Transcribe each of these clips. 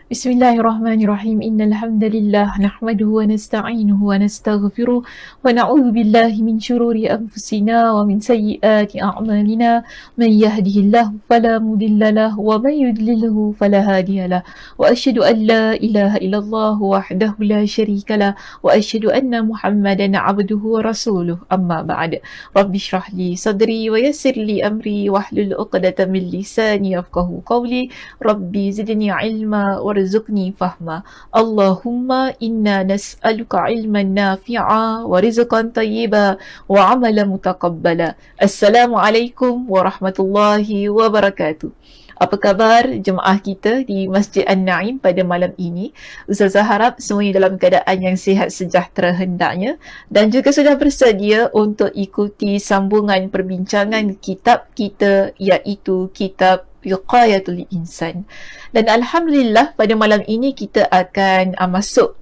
Bismillahirrahmanirrahim. Innal hamdalillah nahmaduhu wa nasta'inuhu wa nastaghfiruh wa na'udzu billahi min shururi anfusina wa min sayyiati a'malina. Man yahdihillahu fala mudilla lahu wa man yudlilhu fala hadiyalah. Wa asyhadu an la ilaha illallah wahdahu la syarikalah wa asyhadu anna Muhammadan 'abduhu wa rasuluh. Amma ba'd. Rabbi shrah li sadri wa yassir li amri wahlul 'uqdatam min lisani yafqahu qawli. Rabbi zidni 'ilma warzuqni fahma. Allahumma inna nas'aluka ilman nafi'a wa rizqan tayyiba wa amalan mutaqabbala. Assalamualaikum warahmatullahi wabarakatuh. Apa khabar jemaah kita di Masjid An-Naim pada malam ini? Ustazah harap semuanya dalam keadaan yang sihat sejahtera hendaknya dan juga sudah bersedia untuk ikuti sambungan perbincangan kitab kita, iaitu kitab Wiqayatul Insan. Dan Alhamdulillah pada malam ini kita akan masuk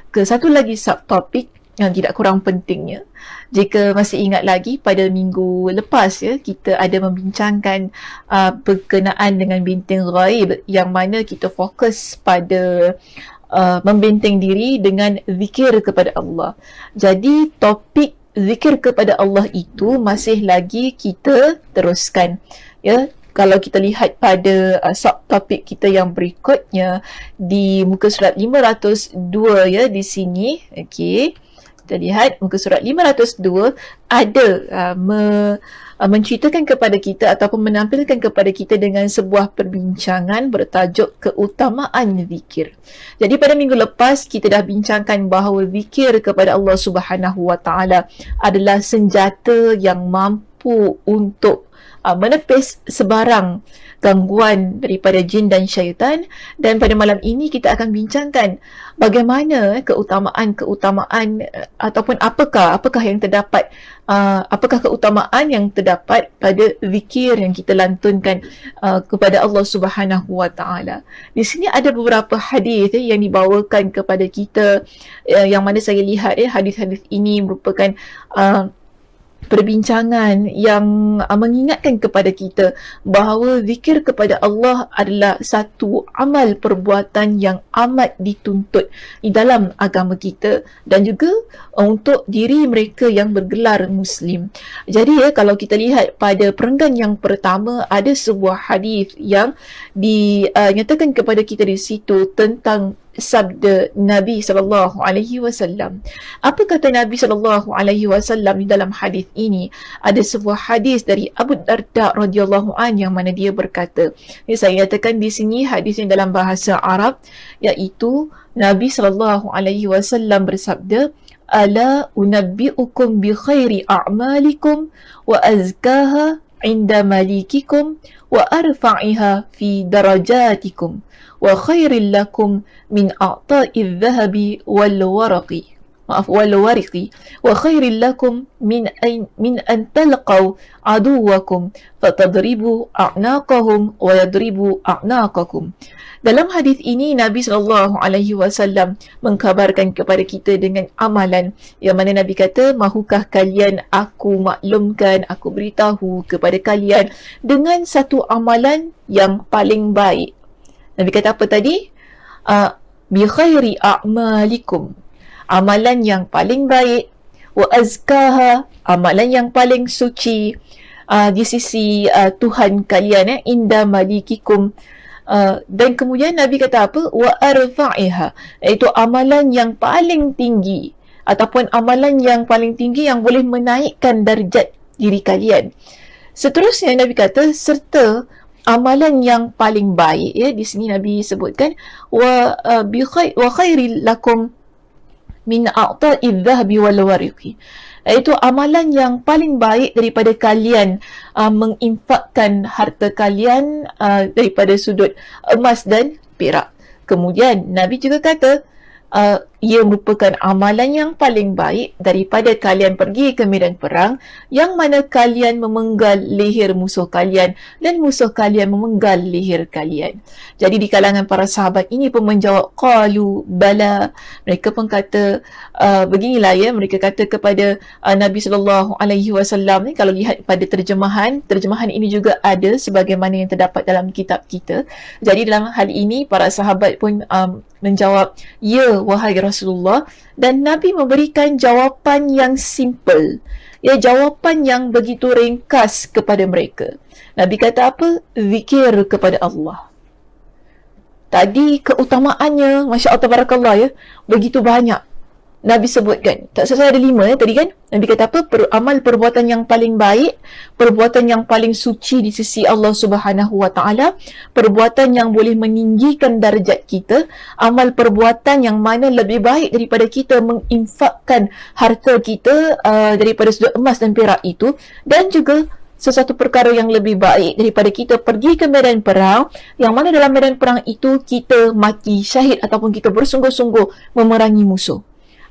ke satu lagi subtopik yang tidak kurang pentingnya. Jika masih ingat lagi pada minggu lepas kita ada membincangkan berkenaan dengan benteng ghaib, yang mana kita fokus pada membenteng diri dengan zikir kepada Allah. Jadi topik zikir kepada Allah itu masih lagi kita teruskan. Kalau kita lihat pada subtopik kita yang berikutnya di muka surat 502 di sini, okey. Kita lihat muka surat 502 ada menceritakan kepada kita ataupun menampilkan kepada kita dengan sebuah perbincangan bertajuk keutamaan zikir. Jadi pada minggu lepas kita dah bincangkan bahawa zikir kepada Allah Subhanahu Wa Taala adalah senjata yang mampu untuk menepis sebarang gangguan daripada jin dan syaitan. Dan pada malam ini kita akan bincangkan bagaimana keutamaan ataupun apakah yang terdapat, apakah keutamaan yang terdapat pada zikir yang kita lantunkan kepada Allah Subhanahu Wa Taala. Di sini ada beberapa hadis yang dibawakan kepada kita, yang mana saya lihat hadis-hadis ini merupakan perbincangan yang mengingatkan kepada kita bahawa zikir kepada Allah adalah satu amal perbuatan yang amat dituntut di dalam agama kita dan juga untuk diri mereka yang bergelar Muslim. Jadi kalau kita lihat pada perenggan yang pertama, ada sebuah hadis yang dinyatakan kepada kita di situ tentang sabda Nabi SAW. Apa kata Nabi SAW di dalam hadis ini? Ada sebuah hadis dari Abu Darda radhiyallahu an yang mana dia berkata, saya nyatakan di sini hadis yang dalam bahasa Arab, iaitu Nabi SAW bersabda, ala unabbi'ukum bi khairi a'malikum wa azkaha inda malikikum wa arfa'iha fi darajatikum wa khairil lakum min a'ta'i dhahabi wal waraqi wa khairil lakum min an talqaw aduwakum fatadribu a'naqahum wa yadribu a'naqakum. Dalam hadis ini Nabi SAW mengkabarkan kepada kita dengan amalan yang mana Nabi kata, mahukah kalian aku maklumkan, aku beritahu kepada kalian dengan satu amalan yang paling baik. Nabi kata apa tadi? Bi khairi a'malikum, amalan yang paling baik, wa azkaha, amalan yang paling suci di sisi Tuhan kalian, inda malikikum. Dan kemudian Nabi kata apa? Wa arfa'iha, iaitu amalan yang paling tinggi ataupun amalan yang paling tinggi yang boleh menaikkan darjat diri kalian. Seterusnya Nabi kata serta amalan yang paling baik. Di sini Nabi sebutkan wa khairil lakum min a'ta'i dhahabi wal waraqi, iaitu amalan yang paling baik daripada kalian menginfakkan harta kalian daripada sudut emas dan perak. Kemudian Nabi juga kata ia merupakan amalan yang paling baik daripada kalian pergi ke medan perang yang mana kalian memenggal leher musuh kalian dan musuh kalian memenggal leher kalian. Jadi di kalangan para sahabat ini pun menjawab qalu bala. Mereka pun kata beginilah ya, mereka kata kepada Nabi sallallahu alaihi wasallam ni, kalau lihat pada terjemahan ini juga ada sebagaimana yang terdapat dalam kitab kita. Jadi dalam hal ini para sahabat pun menjawab, ya wahai Rasulullah, dan Nabi memberikan jawapan yang simple, ya, jawapan yang begitu ringkas kepada mereka. Nabi kata apa? Zikir kepada Allah. Tadi keutamaannya, Masya Allah Tabarakallah ya, begitu banyak Nabi sebutkan. Tak salah ada 5 ya tadi kan. Nabi kata apa? Amal perbuatan yang paling baik, perbuatan yang paling suci di sisi Allah Subhanahu Wa Taala, perbuatan yang boleh meninggikan darjat kita, amal perbuatan yang mana lebih baik daripada kita menginfakkan harta kita daripada sudut emas dan perak itu, dan juga sesuatu perkara yang lebih baik daripada kita pergi ke medan perang, yang mana dalam medan perang itu kita mati syahid ataupun kita bersungguh-sungguh memerangi musuh.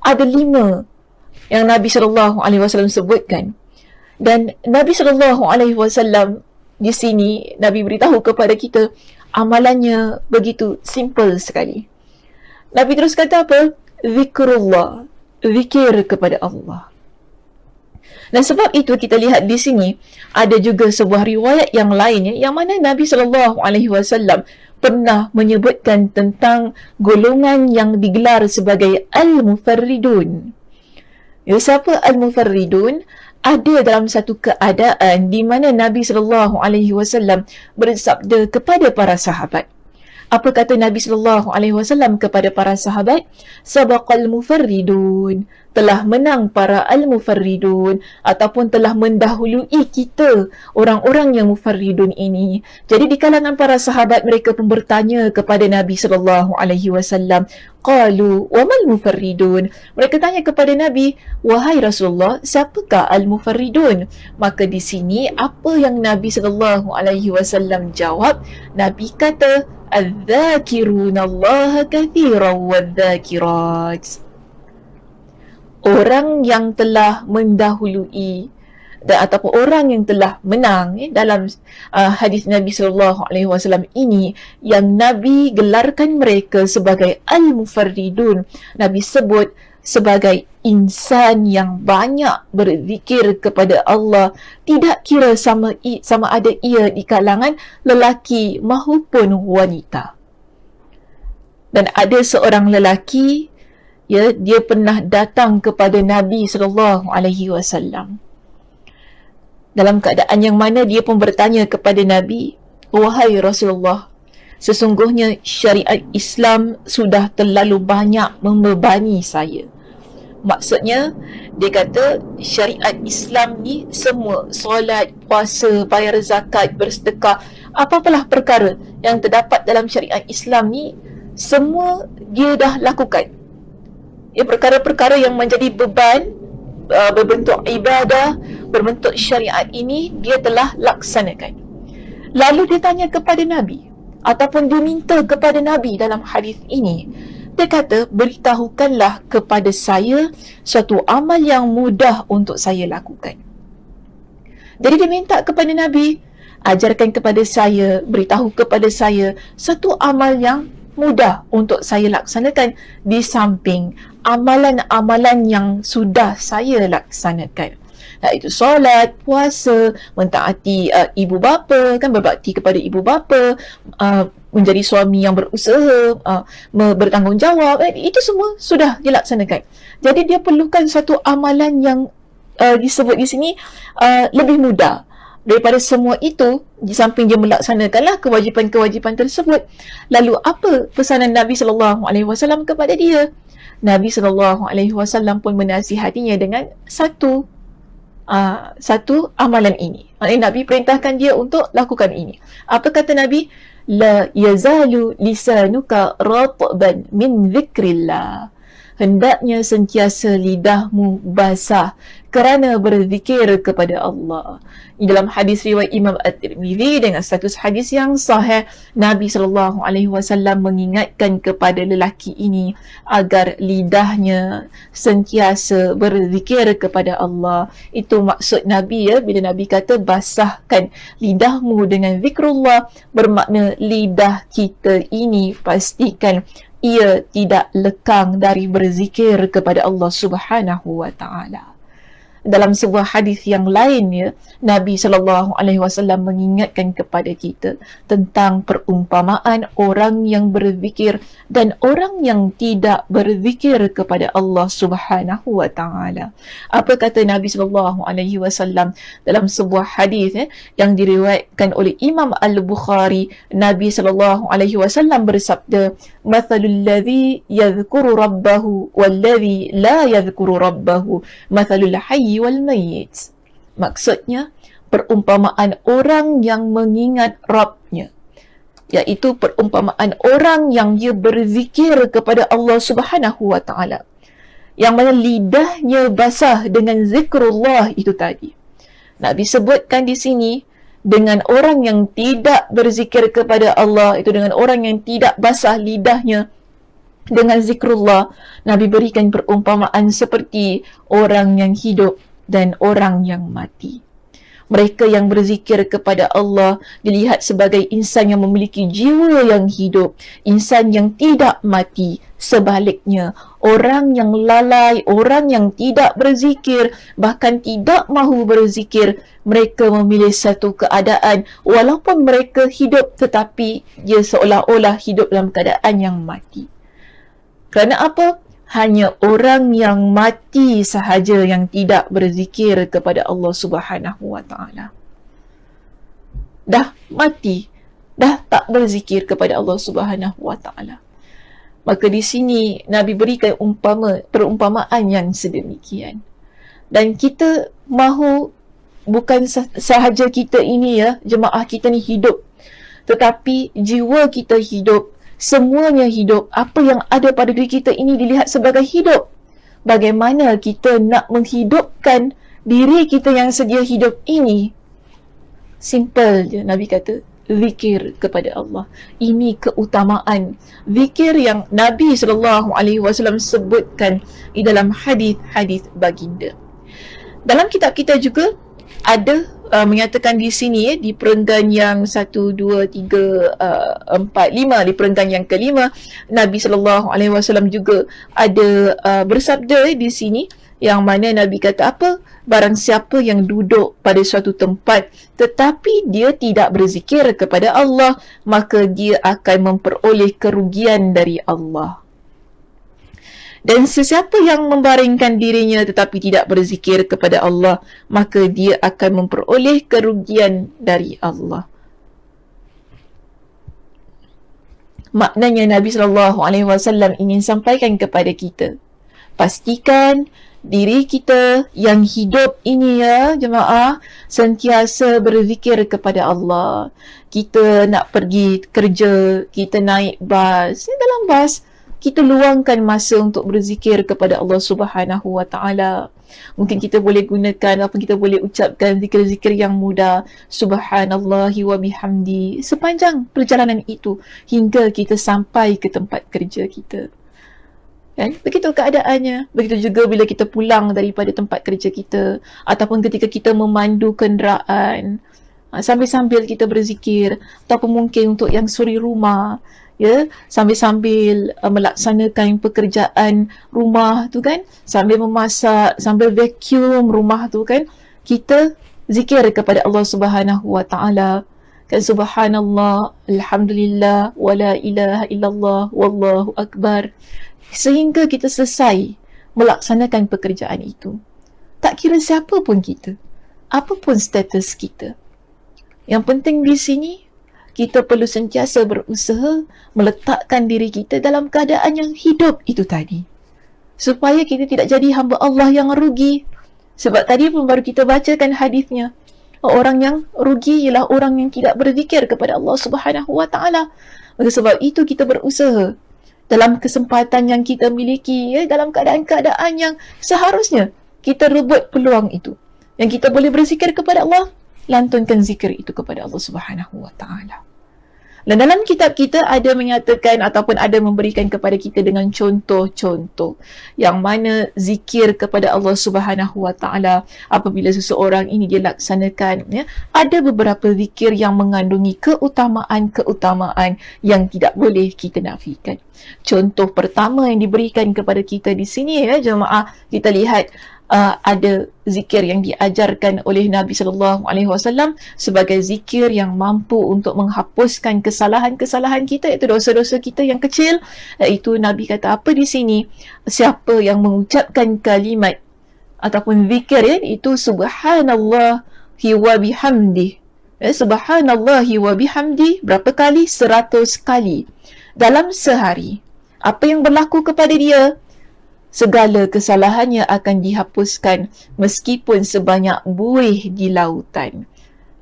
Ada 5 yang Nabi SAW sebutkan. Dan Nabi SAW di sini, Nabi beritahu kepada kita, amalannya begitu simple sekali. Nabi terus kata apa? Zikrullah, zikir kepada Allah. Dan sebab itu kita lihat di sini, ada juga sebuah riwayat yang lainnya, yang mana Nabi SAW pernah menyebutkan tentang golongan yang digelar sebagai Al-Mufarridun. Ya, siapa Al-Mufarridun? Ada dalam satu keadaan di mana Nabi SAW bersabda kepada para sahabat. Apa kata Nabi SAW kepada para sahabat? Sabaqal mufarridun, telah menang para al-mufarridun, ataupun telah mendahului kita orang-orang yang mufarridun ini. Jadi di kalangan para sahabat, mereka pun bertanya kepada Nabi SAW, qalu wamal mufarridun. Mereka tanya kepada Nabi, wahai Rasulullah, siapakah al-mufarridun? Maka di sini apa yang Nabi SAW jawab? Nabi kata, الذاكرون الله كثيرا والذاكرات. Orang yang telah mendahului ataupun orang yang telah menang dalam hadis Nabi SAW ini, yang Nabi gelarkan mereka sebagai al-mufarridun. Nabi sebut sebagai insan yang banyak berzikir kepada Allah, tidak kira sama ada ia di kalangan lelaki maupun wanita. Dan ada seorang lelaki, ya, dia pernah datang kepada Nabi SAW dalam keadaan yang mana dia pun bertanya kepada Nabi, wahai Rasulullah, sesungguhnya syariat Islam sudah terlalu banyak membebani saya. Maksudnya, dia kata syariat Islam ni semua, solat, puasa, bayar zakat, bersedekah, apa-apalah perkara yang terdapat dalam syariat Islam ni, semua dia dah lakukan. Ya, perkara-perkara yang menjadi beban, berbentuk ibadah, berbentuk syariat ini, dia telah laksanakan. Lalu dia tanya kepada Nabi, ataupun dia minta kepada Nabi dalam hadis ini, dia kata, beritahukanlah kepada saya suatu amal yang mudah untuk saya lakukan. Jadi dia minta kepada Nabi, ajarkan kepada saya, beritahu kepada saya suatu amal yang mudah untuk saya laksanakan di samping amalan-amalan yang sudah saya laksanakan. Iaitu solat, puasa, mentaati ibu bapa, kan, berbakti kepada ibu bapa, menjadi suami yang berusaha, bertanggungjawab, itu semua sudah dilaksanakan. Jadi dia perlukan satu amalan yang disebut di sini lebih mudah. Daripada semua itu, di samping dia melaksanakanlah kewajipan-kewajipan tersebut, lalu apa pesanan Nabi SAW kepada dia? Nabi SAW pun menasihatinya dengan satu amalan ini. Maksudnya Nabi perintahkan dia untuk lakukan ini. Apa kata Nabi? La yazalu lisanuka ratban min zikrillah. hendaknya sentiasa lidahmu basah kerana berzikir kepada Allah. Di dalam hadis riwayat Imam At-Tirmizi dengan status hadis yang sahih, Nabi SAW mengingatkan kepada lelaki ini agar lidahnya sentiasa berzikir kepada Allah. Itu maksud Nabi, ya, bila Nabi kata basahkan lidahmu dengan zikrullah, bermakna lidah kita ini pastikan ia tidak lekang dari berzikir kepada Allah Subhanahu wa taala. Dalam sebuah hadis yang lain, ya, Nabi SAW mengingatkan kepada kita tentang perumpamaan orang yang berzikir dan orang yang tidak berzikir kepada Allah Subhanahu wa taala. Apa kata Nabi SAW dalam sebuah hadis, yang diriwayatkan oleh Imam Al-Bukhari? Nabi SAW bersabda, "Mathalul ladzi yadhkuru rabbahu wal ladzi la yadhkuru rabbahu, mathalul hayy wal mayyit." Maksudnya, perumpamaan orang yang mengingat Rabbnya, iaitu perumpamaan orang yang dia berzikir kepada Allah Subhanahu wa taala, yang mana lidahnya basah dengan zikrullah itu tadi. Nabi sebutkan di sini, dengan orang yang tidak berzikir kepada Allah, itu dengan orang yang tidak basah lidahnya dengan zikrullah, Nabi berikan perumpamaan seperti orang yang hidup dan orang yang mati. Mereka yang berzikir kepada Allah dilihat sebagai insan yang memiliki jiwa yang hidup, insan yang tidak mati. Sebaliknya, orang yang lalai, orang yang tidak berzikir, bahkan tidak mahu berzikir, mereka memilih satu keadaan walaupun mereka hidup, tetapi dia seolah-olah hidup dalam keadaan yang mati. Kerana apa? Hanya orang yang mati sahaja yang tidak berzikir kepada Allah Subhanahu wa taala. Dah mati, dah tak berzikir kepada Allah Subhanahu wa taala. Maka di sini Nabi berikan perumpamaan yang sedemikian. Dan kita mahu bukan sahaja kita ini, ya, jemaah kita ni hidup, tetapi jiwa kita hidup, semuanya hidup. Apa yang ada pada diri kita ini dilihat sebagai hidup. Bagaimana kita nak menghidupkan diri kita yang sedia hidup ini? Simple je, Nabi kata, zikir kepada Allah. Ini keutamaan zikir yang Nabi SAW sebutkan di dalam hadis-hadis baginda. Dalam kitab kita juga ada menyatakan di sini, di perenggan yang 1, 2, 3, 4, 5, di perenggan yang kelima, Nabi SAW juga ada bersabda di sini, yang mana Nabi kata apa? Barang siapa yang duduk pada suatu tempat tetapi dia tidak berzikir kepada Allah, maka dia akan memperoleh kerugian dari Allah. Dan sesiapa yang membaringkan dirinya tetapi tidak berzikir kepada Allah, maka dia akan memperoleh kerugian dari Allah. Maknanya Nabi SAW ingin sampaikan kepada kita, pastikan diri kita yang hidup ini, ya jemaah, sentiasa berzikir kepada Allah. Kita nak pergi kerja, kita naik bas, dalam bas kita luangkan masa untuk berzikir kepada Allah Subhanahu wa taala. Mungkin kita boleh gunakan apa, kita boleh ucapkan zikir-zikir yang mudah, subhanallahi wa bihamdi, sepanjang perjalanan itu hingga kita sampai ke tempat kerja kita. Kan? Begitu keadaannya. Begitu juga bila kita pulang daripada tempat kerja kita, ataupun ketika kita memandu kenderaan, sambil-sambil kita berzikir, ataupun mungkin untuk yang suri rumah, ya, sambil-sambil melaksanakan pekerjaan rumah tu kan, sambil memasak, sambil vacuum rumah tu kan, kita zikir kepada Allah Subhanahu wa taala. Kan, subhanallah, alhamdulillah, wala ilaha illallah, wallahu akbar, sehingga kita selesai melaksanakan pekerjaan itu. Tak kira siapa pun kita, apapun status kita. Yang penting di sini, kita perlu sentiasa berusaha meletakkan diri kita dalam keadaan yang hidup itu tadi, supaya kita tidak jadi hamba Allah yang rugi. Sebab tadi pun baru kita bacakan hadisnya, orang yang rugi ialah orang yang tidak berzikir kepada Allah Subhanahu wa taala. Maka sebab itu kita berusaha dalam kesempatan yang kita miliki, dalam keadaan-keadaan yang seharusnya kita rebut peluang itu. Yang kita boleh berzikir kepada Allah, lantunkan zikir itu kepada Allah Subhanahu wa taala. Dan dalam kitab kita ada menyatakan ataupun ada memberikan kepada kita dengan contoh-contoh yang mana zikir kepada Allah Subhanahu wa taala apabila seseorang ini dia laksanakan, ada beberapa zikir yang mengandungi keutamaan-keutamaan yang tidak boleh kita nafikan. Contoh pertama yang diberikan kepada kita di sini, jemaah, kita lihat ada zikir yang diajarkan oleh Nabi sallallahu alaihi wasallam sebagai zikir yang mampu untuk menghapuskan kesalahan-kesalahan kita, iaitu dosa-dosa kita yang kecil. Iaitu Nabi kata apa di sini? Siapa yang mengucapkan kalimat ataupun zikir itu subhanallahi wa bihamdi. Subhanallahi wa bihamdi berapa kali? 100 kali dalam sehari. Apa yang berlaku kepada dia? Segala kesalahannya akan dihapuskan meskipun sebanyak buih di lautan.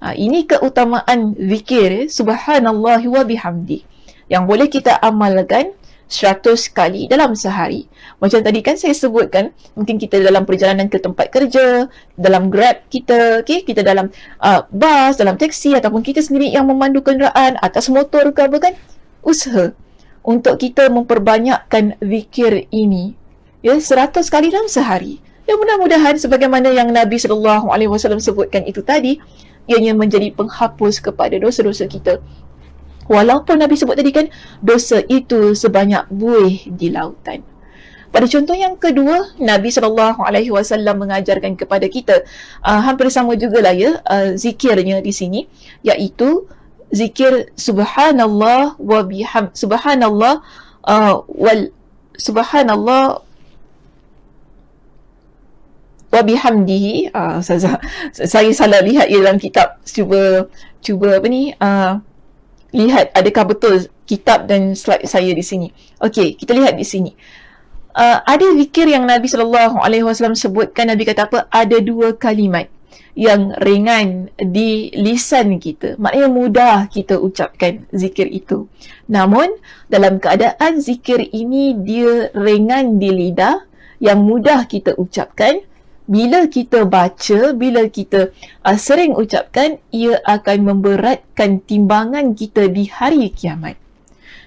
Ini keutamaan zikir subhanallah wa bihamdi yang boleh kita amalkan 100 kali dalam sehari. Macam tadi kan saya sebutkan, mungkin kita dalam perjalanan ke tempat kerja, dalam Grab kita, kita dalam bas, dalam teksi, ataupun kita sendiri yang memandu kenderaan atas motor ke apa kan, usaha untuk kita memperbanyakkan zikir ini 100 kali dalam sehari. Ya, mudah-mudahan sebagaimana yang Nabi SAW sebutkan itu tadi, ianya menjadi penghapus kepada dosa-dosa kita. Walaupun Nabi sebut tadi kan, dosa itu sebanyak buih di lautan. Pada contoh yang kedua, Nabi SAW mengajarkan kepada kita hampir sama jugalah zikirnya di sini, iaitu zikir subhanallah wa bihamd, subhanallah subhanallah wa bihamdihi. Saya salah lihat dalam kitab, cuba apa ni, lihat adakah betul kitab dan slide saya di sini. Okey, kita lihat di sini. Ada zikir yang Nabi SAW sebutkan. Nabi kata apa? Ada 2 kalimat yang ringan di lisan kita, maknanya mudah kita ucapkan zikir itu. Namun dalam keadaan zikir ini dia ringan di lidah, yang mudah kita ucapkan, bila kita baca, bila kita sering ucapkan, ia akan memberatkan timbangan kita di hari kiamat.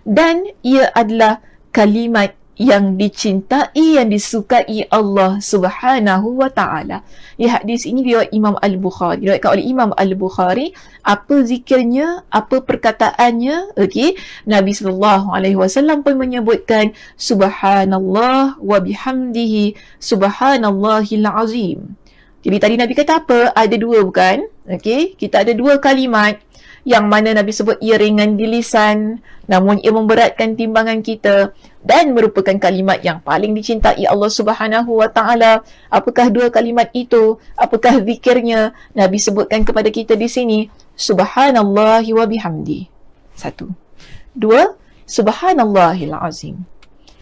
Dan ia adalah kalimat yang dicintai, yang disukai Allah Subhanahu wa taala. Hadis ini riwayat Imam Al-Bukhari, diriwayatkan oleh Imam Al-Bukhari. Apa zikirnya, apa perkataannya? Okey, Nabi sallallahu alaihi wasallam pun menyebutkan subhanallah wa bihamdihi subhanallahil azim. Jadi tadi Nabi kata apa? Ada 2 bukan? Okey, kita ada 2 kalimat yang mana Nabi sebut ia ringan di lisan, namun ia memberatkan timbangan kita dan merupakan kalimat yang paling dicintai Allah Subhanahu wa taala. Apakah 2 kalimat itu? Apakah zikirnya? Nabi sebutkan kepada kita di sini, subhanallahi wa bihamdi. 1. 2, subhanallahil azim.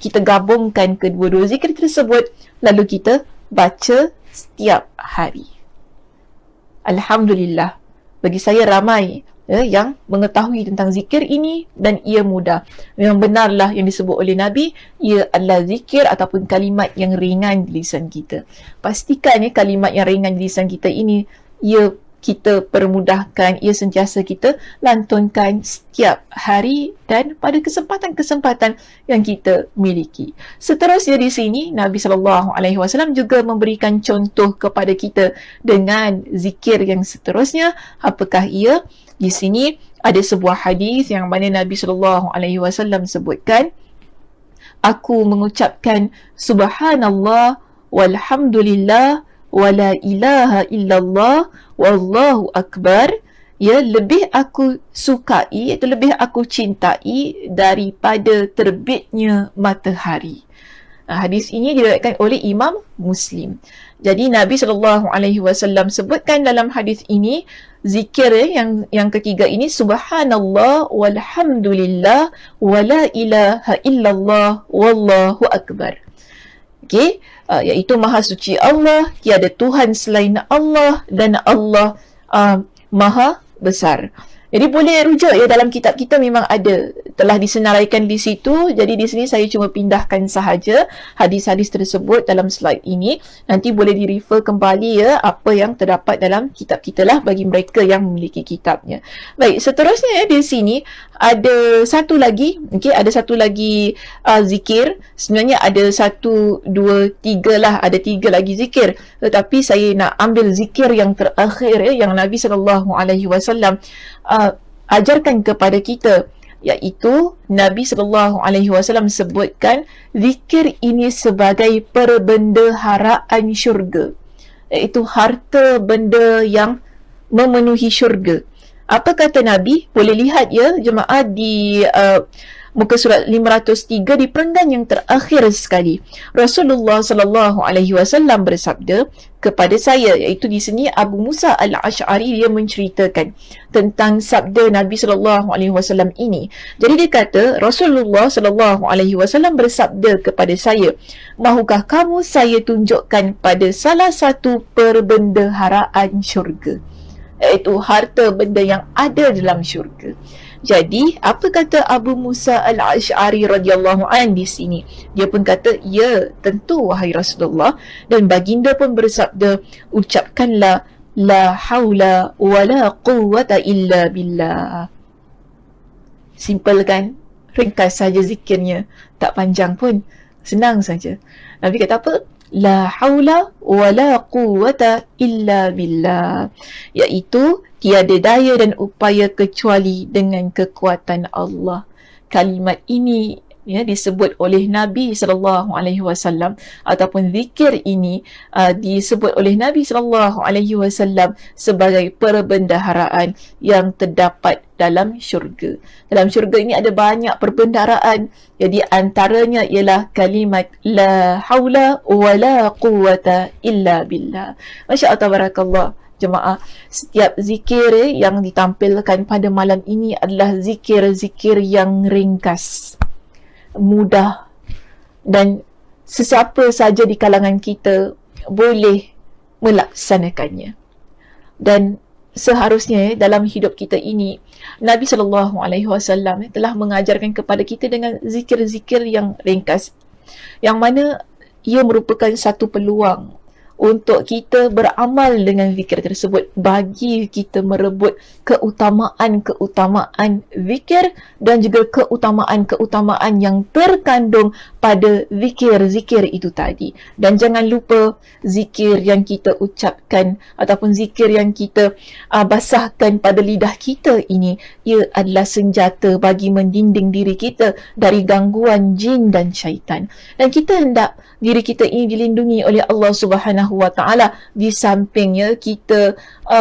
Kita gabungkan kedua-dua zikir tersebut lalu kita baca setiap hari. Alhamdulillah, bagi saya ramai yang mengetahui tentang zikir ini dan ia mudah. Memang benarlah yang disebut oleh Nabi, ia adalah zikir ataupun kalimat yang ringan di lisan kita. Pastikan kalimat yang ringan di lisan kita ini, ia kita permudahkan, ia sentiasa kita lantunkan setiap hari dan pada kesempatan-kesempatan yang kita miliki. Seterusnya di sini, Nabi SAW juga memberikan contoh kepada kita dengan zikir yang seterusnya. Apakah ia? Di sini ada sebuah hadis yang mana Nabi SAW sebutkan, aku mengucapkan subhanallah walhamdulillah wala ilaha illallah wallahu akbar, lebih aku sukai, iaitu lebih aku cintai daripada terbitnya matahari. Hadis ini diriwayatkan oleh Imam Muslim. Jadi Nabi SAW sebutkan dalam hadis ini, zikir yang ketiga ini, subhanallah walhamdulillah wala ilaha illallah wallahu akbar. Okey, iaitu maha suci Allah, tiada Tuhan selain Allah dan Allah maha besar. Jadi boleh rujuk dalam kitab kita memang ada telah disenaraikan di situ. Jadi di sini saya cuma pindahkan sahaja hadis-hadis tersebut dalam slide ini. Nanti boleh di-refer kembali ya apa yang terdapat dalam kitab kita lah bagi mereka yang memiliki kitabnya. Baik, seterusnya di sini ada satu lagi, ada satu lagi zikir. Sebenarnya ada 1, 2, 3 lah, ada 3 lagi zikir. Tetapi saya nak ambil zikir yang terakhir yang Nabi SAW ajarkan kepada kita, iaitu Nabi SAW sebutkan zikir ini sebagai perbendaharaan syurga, iaitu harta benda yang memenuhi syurga. Apa kata Nabi? Boleh lihat ya jemaah di muka surat 503 di perenggan yang terakhir sekali. Rasulullah SAW bersabda kepada saya, iaitu di sini Abu Musa Al-Ash'ari, dia menceritakan tentang sabda Nabi SAW ini. Jadi dia kata Rasulullah SAW bersabda kepada saya, mahukah kamu saya tunjukkan pada salah satu perbendaharaan syurga, iaitu harta benda yang ada dalam syurga. Jadi, apa kata Abu Musa Al-Ash'ari radhiyallahu an di sini? Dia pun kata, ya, tentu wahai Rasulullah. Dan baginda pun bersabda, ucapkanlah la haula wa la quwwata illa billah. Simple kan? Ringkas saja zikirnya. Tak panjang pun. Senang saja. Nabi kata apa? La haula wa la quwwata illa billah, iaitu tiada daya dan upaya kecuali dengan kekuatan Allah. Kalimat ini disebut oleh Nabi SAW, ataupun zikir ini disebut oleh Nabi SAW sebagai perbendaharaan yang terdapat dalam syurga. Dalam syurga ini ada banyak perbendaharaan. Jadi antaranya ialah kalimat la haula wa la quwwata illa billah. Masya Allah, tabarakallah. Jemaah, setiap zikir yang ditampilkan pada malam ini adalah zikir-zikir yang ringkas, mudah, dan sesiapa saja di kalangan kita boleh melaksanakannya. Dan seharusnya dalam hidup kita ini Nabi SAW telah mengajarkan kepada kita dengan zikir-zikir yang ringkas, yang mana ia merupakan satu peluang untuk kita beramal dengan zikir tersebut, bagi kita merebut keutamaan-keutamaan zikir dan juga keutamaan-keutamaan yang terkandung pada zikir-zikir itu tadi. Dan jangan lupa, zikir yang kita ucapkan ataupun zikir yang kita basahkan pada lidah kita ini, ia adalah senjata bagi mendinding diri kita dari gangguan jin dan syaitan. Dan kita hendak diri kita ini dilindungi oleh Allah Subhanahu wa Ta'ala, di sampingnya kita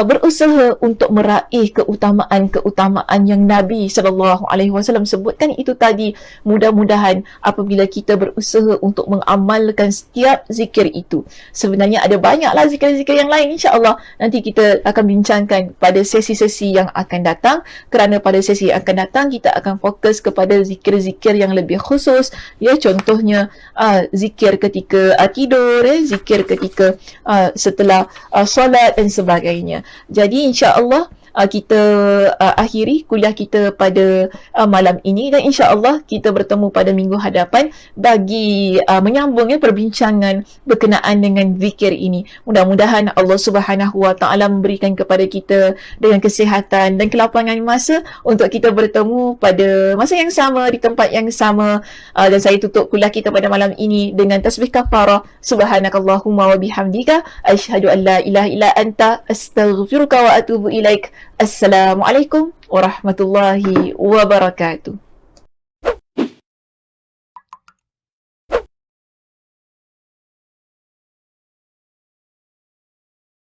berusaha untuk meraih keutamaan-keutamaan yang Nabi SAW sebutkan itu tadi. Mudah-mudahan apabila kita berusaha untuk mengamalkan setiap zikir itu, sebenarnya ada banyaklah zikir-zikir yang lain, insya-Allah nanti kita akan bincangkan pada sesi-sesi yang akan datang, kerana pada sesi yang akan datang kita akan fokus kepada zikir-zikir yang lebih khusus, contohnya zikir ketika tidur, zikir ketika setelah solat dan sebagainya. Jadi insya-Allah kita akhiri kuliah kita pada malam ini, dan insya-Allah kita bertemu pada minggu hadapan bagi menyambung perbincangan berkenaan dengan zikir ini. Mudah-mudahan Allah Subhanahu wa Ta'ala memberikan kepada kita dengan kesihatan dan kelapangan masa untuk kita bertemu pada masa yang sama di tempat yang sama. Dan saya tutup kuliah kita pada malam ini dengan tasbih kafarah, subhanakallahumma wa bihamdika asyhadu an la ilaha illa anta astaghfiruka wa atubu ilaik. Assalamualaikum warahmatullahi wabarakatuh.